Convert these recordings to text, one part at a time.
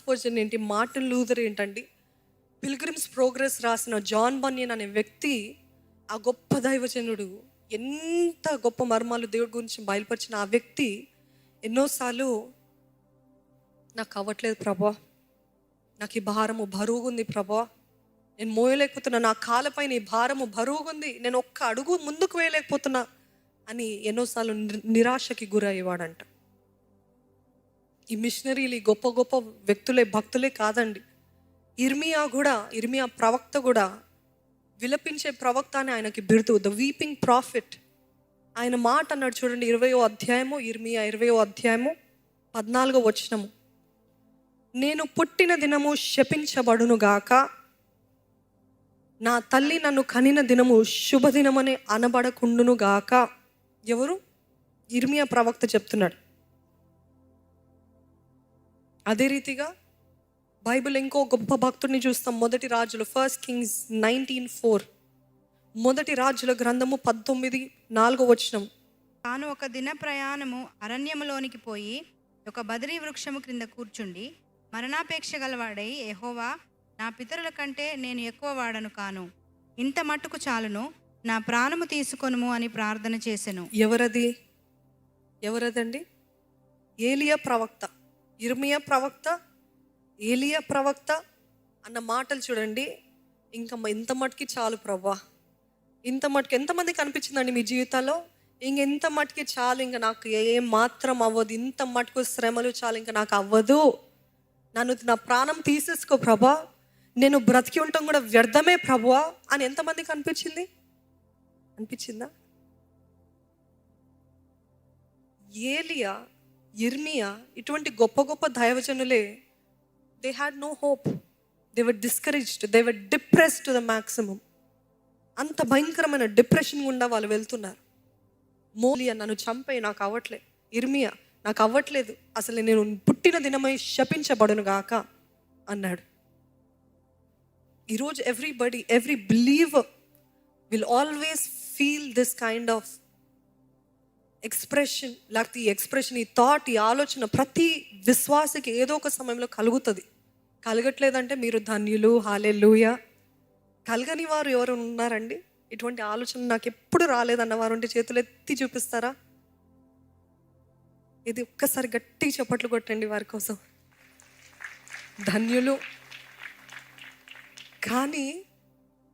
Theologian ఏంటి, Martin Luther ఏంటండి, pilgrims progress రాసిన జాన్ బన్యన్ అనే వ్యక్తి, ఆ గొప్ప దైవజనుడు, ఎంత గొప్ప మర్మాలు దేవుడి గురించి బయలుపరిచిన ఆ వ్యక్తి ఎన్నోసార్లు నాకు అవ్వట్లేదు ప్రభా, నాకు ఈ భారము బరువుగుంది ప్రభా, నేను మోయలేకపోతున్నా, నా కాళ్ళపైన ఈ భారము బరువుగుంది, నేను ఒక్క అడుగు ముందుకు వేయలేకపోతున్నా అని ఎన్నోసార్లు నిరాశకి గురయ్యేవాడంట. ఈ మిషనరీలు ఈ గొప్ప గొప్ప వ్యక్తులే, భక్తులే కాదండి. ఇర్మియా ప్రవక్త కూడా విలపించే ప్రవక్త అని ఆయనకి బిరుదు, ద వీపింగ్ ప్రాఫిట్. ఆయన మాట అన్నాడు చూడండి, 20వ అధ్యాయము, ఇర్మియా 20వ అధ్యాయము 14వ వచనము, నేను పుట్టిన దినము శపించబడును గాక, నా తల్లి నన్ను కనిన దినము శుభదినమని అనబడకుండును గాక. ఎవరు? ఇర్మియా ప్రవక్త చెప్తున్నాడు. అదే రీతిగా బైబిల్ ఇంకో గొప్ప భక్తుడిని చూస్తాం. మొదటి రాజులు, 1 Kings 19:4, మొదటి రాజుల గ్రంథము 19:4 వచనం. తాను ఒక దిన ప్రయాణము అరణ్యములోనికి పోయి ఒక బదరీ వృక్షము క్రింద కూర్చుండి మరణాపేక్ష గలవాడై, యెహోవా, నా పితరుల కంటే నేను ఎక్కువ వాడను కాను, ఇంత మట్టుకు చాలును, నా ప్రాణము తీసుకొనుము అని ప్రార్థన చేసెను. ఎవరదండి? ఏలియా ప్రవక్త. ఇర్మియా ప్రవక్త, ఏలియా ప్రవక్త అన్న మాటలు చూడండి. ఇంకా ఇంత మటుకి చాలు ప్రభా, ఇంత మటుకు. ఎంతమందికి అనిపించిందండి మీ జీవితాల్లో, ఇంకెంత మటుకి చాలు, ఇంకా నాకు ఏం మాత్రం అవ్వదు, ఇంత మటుకు శ్రమలు చాలు, ఇంకా నాకు అవ్వదు, నా ప్రాణం తీసేసుకో ప్రభా, నేను బ్రతికి ఉండటం కూడా వ్యర్థమే ప్రభువా అని ఎంతమందికి అనిపించిందా? ఏలియా, ఇర్మియా ఇటువంటి గొప్ప గొప్ప దైవజనులే, they had no hope, they were discouraged, they were depressed to the maximum. అంత భయంకరమైన డిప్రెషన్ గుండా వాళ్ళు వెళ్తున్నారు. మోలియా, నన్ను చంపే, నాకు అవ్వట్లేదు. ఇర్మియా, నాకు అవ్వట్లేదు, అసలు నేను పుట్టిన దినమై శపించబడును గాక అన్నాడు. ఈరోజు every believer will always feel this kind of expression. లేకపోతే ఈ ఎక్స్ప్రెషన్, ఈ థాట్, ఈ ఆలోచన ప్రతి విశ్వాసకి ఏదో ఒక సమయంలో కలుగుతుంది. కలగట్లేదంటే మీరు ధన్యులు, హల్లెలూయా. కలగని వారు ఎవరు ఉన్నారండి? ఇటువంటి ఆలోచన నాకు ఎప్పుడు రాలేదన్న వారు ఉంటే చేతులు ఎత్తి చూపిస్తారా? ఇది ఒక్కసారి గట్టిగా చప్పట్లు కొట్టండి వారి కోసం. ధన్యులు. కానీ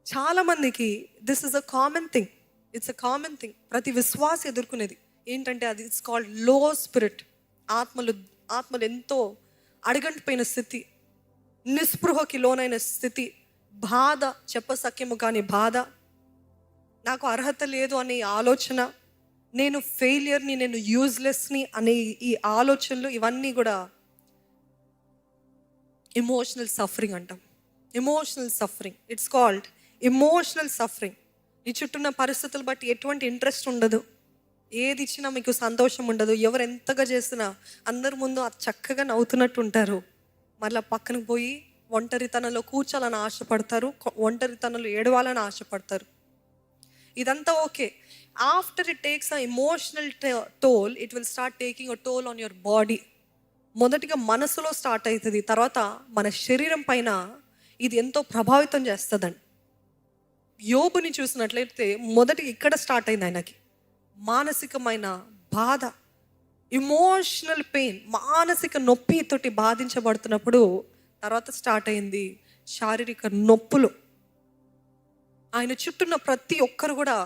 చాలామందికి this is a common thing, it's a common thing. ప్రతి విశ్వాస ఎదుర్కొనేది ఏంటంటే అది ఇట్స్ కాల్డ్ లో స్పిరిట్. ఆత్మలు ఎంతో అడగంటిపోయిన స్థితి, నిస్పృహకి లోనైన స్థితి, బాధ, చెప్పసఖ్యము కానీ బాధ, నాకు అర్హత లేదు అనే ఆలోచన, నేను ఫెయిలియర్ని, నేను యూజ్లెస్ని అనే ఈ ఆలోచనలు, ఇవన్నీ కూడా ఎమోషనల్ సఫరింగ్ అంటాం. Emotional suffering, it's called emotional suffering. నీ చుట్టూన్న పరిస్థితులు బట్టి ఎటువంటి ఇంట్రెస్ట్ ఉండదు, ఏది ఇచ్చినా మీకు సంతోషం ఉండదు, ఎవరు ఎంతగా చేసినా అందరి ముందు అది చక్కగా నవ్వుతున్నట్టు ఉంటారు, మళ్ళీ పక్కనకు పోయి ఒంటరితనంలో కూర్చోాలని ఆశపడతారు, ఒంటరితనంలో ఏడవాలని ఆశపడతారు. ఇదంతా okay. After it takes a emotional toll, it will start taking a toll on your body. మొదటిగా మనసులో స్టార్ట్ అవుతుంది, తర్వాత మన శరీరం పైన ఇది ఎంతో ప్రభావితం చేస్తుందండి. యోబుని చూసినట్లయితే మొదటి ఇక్కడ స్టార్ట్ అయింది ఆయనకి మానసికమైన బాధ, ఎమోషనల్ పెయిన్, మానసిక నొప్పితోటి బాధించబడుతున్నప్పుడు తర్వాత స్టార్ట్ అయింది శారీరక నొప్పులు. ఆయన చుట్టూన్న ప్రతి ఒక్కరు కూడా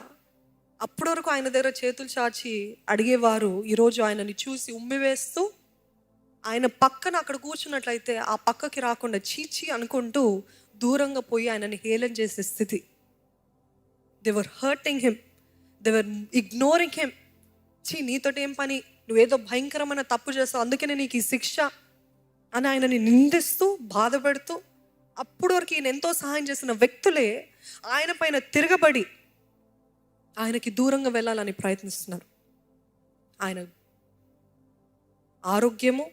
అప్పటి వరకు ఆయన దగ్గర చేతులు చాచి అడిగేవారు, ఈరోజు ఆయనని చూసి ఉమ్మివేస్తూ ఆయన పక్కన అక్కడ కూర్చున్నట్లయితే ఆ పక్కకి రాకుండా చీచి అనుకుంటూ దూరంగా పోయి ఆయనని హేళన చేసే స్థితి. They were hurting him, they were ignoring him. నీతోటి ఏం పని, నువ్వేదో భయంకరమైన తప్పు చేస్తావు, అందుకనే నీకు ఈ శిక్ష అని ఆయనని నిందిస్తూ బాధపెడుతూ, అప్పటి వరకు ఈయన ఎంతో సహాయం చేసిన వ్యక్తులే ఆయన పైన తిరగబడి ఆయనకి దూరంగా వెళ్ళాలని ప్రయత్నిస్తున్నారు. ఆయన ఆరోగ్యము,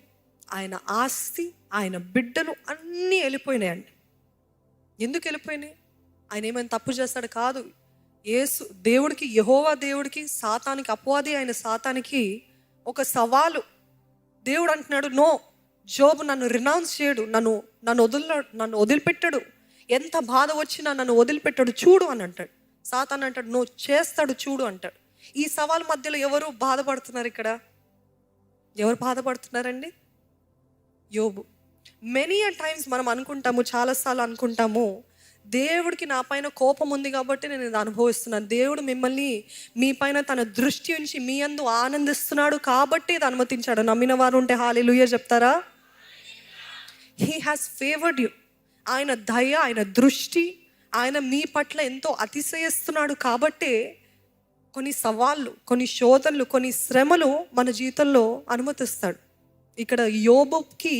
ఆయన ఆస్తి, ఆయన బిడ్డలు అన్నీ వెళ్ళిపోయినాయండి. ఎందుకు వెళ్ళిపోయినాయి? ఆయన ఏమైనా తప్పు చేస్తాడు కాదు. యేసు దేవుడికి, యెహోవా దేవుడికి, సాతానికి, అపవాది అయిన సాతానికి ఒక సవాలు. దేవుడు అంటున్నాడు, నో, జోబు నన్ను రినౌన్స్ చేయడు, నన్ను వదిలిపెట్టడు. ఎంత బాధ వచ్చినా నన్ను వదిలిపెట్టాడు, చూడు అని అంటాడు. సాతాను అంటాడు, నువ్వు చేస్తాడు చూడు అంటాడు. ఈ సవాల్ మధ్యలో ఎవరు బాధపడుతున్నారు? ఇక్కడ ఎవరు బాధపడుతున్నారండి? యోబు. మెనీ అ టైమ్స్ మనం అనుకుంటాము, చాలాసార్లు అనుకుంటాము, దేవుడికి నా పైన కోపం ఉంది కాబట్టి నేను ఇది అనుభవిస్తున్నాను, దేవుడు మిమ్మల్ని మీ పైన తన దృష్టి ఉంచి మీ యందు ఆనందిస్తున్నాడు కాబట్టి ఇది అనుమతించాడు. నమ్మిన వారు ఉంటే హల్లెలూయా చెప్తారా? He has favoured you. ఆయన దయ, ఆయన దృష్టి, ఆయన మీ పట్ల ఎంతో అతిశయిస్తున్నాడు కాబట్టే కొన్ని సవాళ్ళు, కొన్ని శోధనలు, కొన్ని శ్రమలు మన జీవితంలో అనుమతిస్తాడు. ఇక్కడ యోబుకి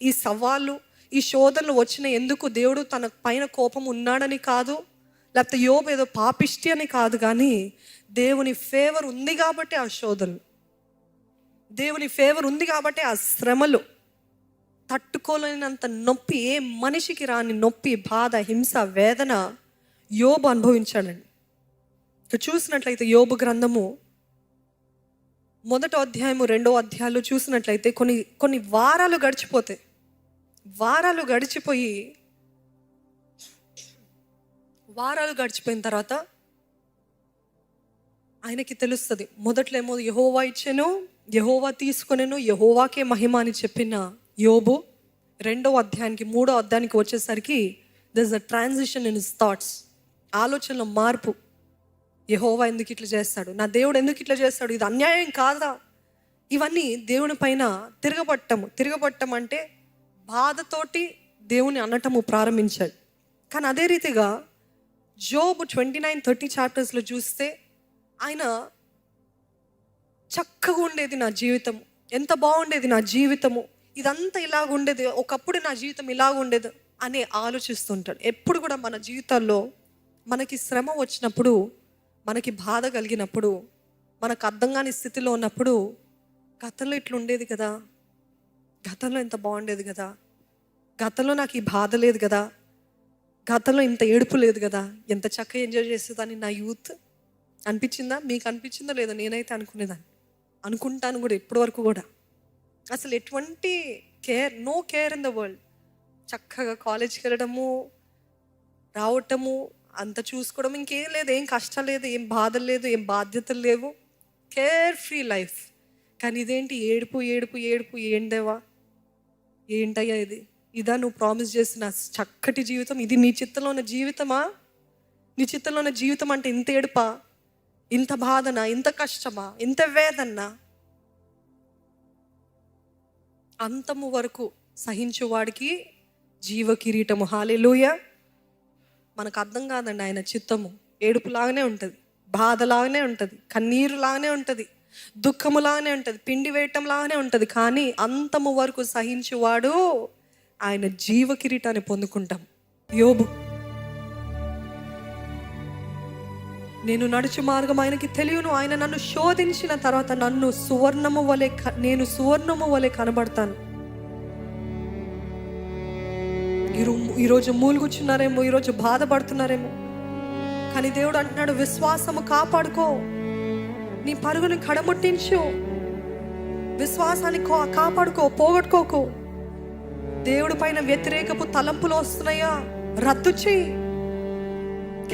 ఈ సవాళ్ళు, ఈ శోధనలు వచ్చిన ఎందుకు? దేవుడు తన పైన కోపం ఉన్నాడని కాదు, లేకపోతే యోబు ఏదో పాపిష్టి అని కాదు, కానీ దేవుని ఫేవర్ ఉంది కాబట్టి ఆ శోధనలు, దేవుని ఫేవర్ ఉంది కాబట్టి ఆ శ్రమలు, తట్టుకోలేనంత నొప్పి, ఏ మనిషికి రాని నొప్పి, బాధ, హింస, వేదన యోబు అనుభవించాడండి. ఇక చూసినట్లయితే యోబు గ్రంథము 1వ అధ్యాయము 2వ అధ్యాయాలు చూసినట్లయితే కొన్ని వారాలు గడిచిపోతాయి. వారాలు గడిచిపోయిన తర్వాత ఆయనకి తెలుస్తుంది. మొదట్లో ఏమో యెహోవా ఇచ్చెను, యెహోవా తీసుకొనెను, యెహోవాకే మహిమ అని చెప్పిన యోబు 2వ అధ్యాయానికి 3వ అధ్యాయానికి వచ్చేసరికి there is a transition in his thoughts. ఆలోచనలో మార్పు. యెహోవా ఎందుకు ఇట్లా చేస్తాడు? నా దేవుడు ఎందుకు ఇట్లా చేస్తాడు? ఇది అన్యాయం కాదా? ఇవన్నీ దేవుని పైన తిరగబట్టం అంటే బాధతోటి దేవుని అనటము ప్రారంభించాడు. కానీ అదే రీతిగా జోబు 29-30 చాప్టర్స్లో చూస్తే ఆయన చక్కగా ఉండేది నా జీవితం, ఎంత బాగుండేది నా జీవితము, ఇదంతా ఇలాగ ఉండేది, ఒకప్పుడు నా జీవితం ఇలాగ ఉండేది అని ఆలోచిస్తుంటాడు. ఎప్పుడు కూడా మన జీవితాల్లో మనకి శ్రమ వచ్చినప్పుడు, మనకి బాధ కలిగినప్పుడు, మనకు అర్థం కాని స్థితిలో ఉన్నప్పుడు, గతంలో ఇట్లా ఉండేది కదా, గతంలో ఎంత బాగుండేది కదా, గతంలో నాకు ఈ బాధ లేదు కదా, గతంలో ఇంత ఏడుపు లేదు కదా, ఎంత చక్కగా ఎంజాయ్ చేసేదాన్ని నా యూత్ అనిపించిందా? మీకు అనిపించిందో లేదో? నేనైతే అనుకుంటాను కూడా ఇప్పటి వరకు కూడా. అసలు ఎటువంటి no care in the world. చక్కగా కాలేజ్కి వెళ్ళడము, రావటము, అంత చూసుకోవడం, ఇంకేం లేదు, ఏం కష్టం లేదు, ఏం బాధలు లేదు, ఏం బాధ్యతలు లేవు, కేర్ ఫ్రీ లైఫ్. కానీ ఇదేంటి? ఏడుపు. ఏందేవా, ఏంటయ్యా ఇది? ఇదా నువ్వు ప్రామిస్ చేసిన చక్కటి జీవితం? ఇది నీ చిత్తంలో ఉన్న జీవితమా? నీ చిత్తంలో ఉన్న జీవితం అంటే ఇంత ఏడుపా, ఇంత బాధనా, ఇంత కష్టమా, ఇంత వేదన్నా? అంతము వరకు సహించువాడికి జీవ కిరీటము. హల్లెలూయా. మనకు అర్థం కాదండి ఆయన చిత్తము. ఏడుపులాగానే ఉంటుంది, బాధలాగానే ఉంటుంది, కన్నీరులాగానే ఉంటుంది, దుఃఖములాగానే ఉంటుంది, పిండి వేయటం లాగానే ఉంటుంది. కానీ అంతము వరకు సహించువాడు ఆయన జీవ కిరీటాన్ని పొందుకుంటాం. యోబు, నేను నడుచు మార్గం ఆయనకి తెలియను, ఆయన నన్ను శోధించిన తర్వాత నేను సువర్ణము వలె కనబడతాను. ఈరోజు మూలుగుచున్నారేమో, ఈరోజు బాధపడుతున్నారేమో, కానీ దేవుడు అంటున్నాడు, విశ్వాసము కాపాడుకో, నీ పరుగుని కడముట్టించు, విశ్వాసాన్ని కాపాడుకో, పోగొట్టుకోకు. దేవుడి పైన వ్యతిరేకపు తలంపులు వస్తున్నాయా? రద్దు చేయి.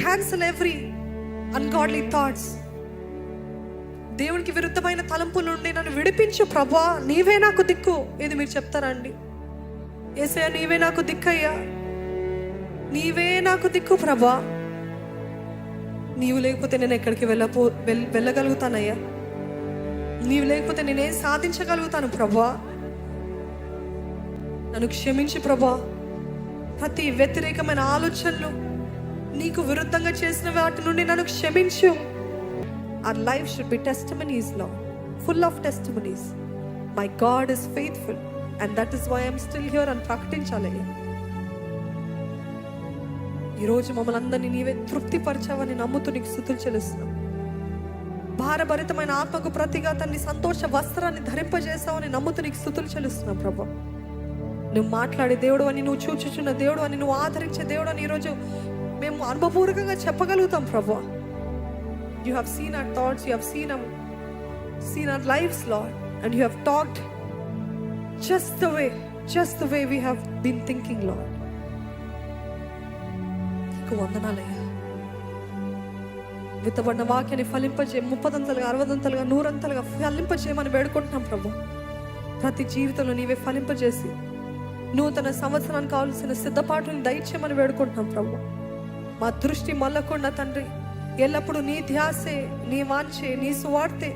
Cancel every ungodly thoughts. దేవునికి విరుద్ధమైన తలంపుల నుండి నన్ను విడిపించు ప్రభువా, నీవే నాకు దిక్కు. ఇది మీరు చెప్తారా అండి? యేసయ్యా నీవే నాకు దిక్కయ్యా, నీవే నాకు దిక్కు ప్రభువా, నీవు లేకపోతే నేను ఎక్కడికి వెళ్ళగలుగుతానయ్యా, నీవు లేకపోతే నేనేం సాధించగలుగుతాను ప్రభువా, నన్ను క్షమించు ప్రభువా. ప్రతి వ్యతిరేకమైన ఆలోచనలు, నీకు విరుద్ధంగా చేసిన వాటి నుండి నన్ను క్షమించు. Our life should be testimonies, Lord, full of testimonies. My God is faithful and that is why I'm still here అని ప్రకటించాలయ్యా. ఈరోజు మమ్మల్ని అందరినీ నీవే తృప్తిపరచావని నమ్ముతూ నీకు స్తుతులు చెల్లిస్తున్నాం. భారభరితమైన ఆత్మకు ప్రతిగా తన్ని సంతోష వస్త్రాన్ని ధరింపజేసావని నమ్ముతూ నీకు స్తుతులు చెల్లిస్తున్నాం ప్రభా. నువ్వు మాట్లాడే దేవుడు అని, నువ్వు చూచుచున్న దేవుడు అని, నువ్వు ఆదరించే దేవుడు అని ఈరోజు మేము అనుభవపూర్వకంగా చెప్పగలుగుతాం ప్రభా. You have seen our thoughts, you have seen our lives, Lord, and you have talked just the way just the way we have been thinking, Lord. నీకు వందనాలయ్యా. విత్తబడిన వాక్యాన్ని ఫలింపజే, 30 60 100 ఫలింపజేయమని వేడుకుంటున్నాం ప్రభు. ప్రతి జీవితంలో నీవే ఫలింపజేసి నూతన సంవత్సరానికి కావాల్సిన సిద్ధపాటుని దయచేయమని వేడుకుంటున్నాం ప్రభు. మా దృష్టి మళ్ళకుండా తండ్రి, ఎల్లప్పుడూ నీ ధ్యాసే, నీ వాంఛే, నీ సువార్తే,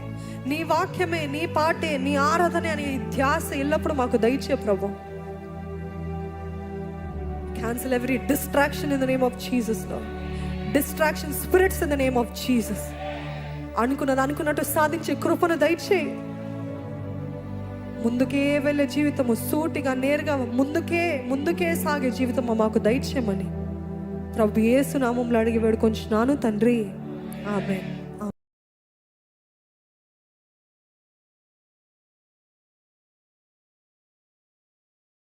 నీ వాక్యమే, నీ పాటే, నీ ఆరాధనే అనే ధ్యాస ఎల్లప్పుడూ మాకు దయచే ప్రభు. Cancel every distraction in the name of Jesus, Lord. Distraction spirits in the name of Jesus. అనుకున్నది అనుకున్నట్టు సాధించే కృపను దయచేయి. ముందుకే వెళ్ళే జీవితము, సూటిగా నేరుగా ముందుకే సాగే జీవితము మాకు దయచేయమని ప్రభు యేసు నామములో అడిగి వేడుకొంచున్నాను తండ్రి. ఆమేన్.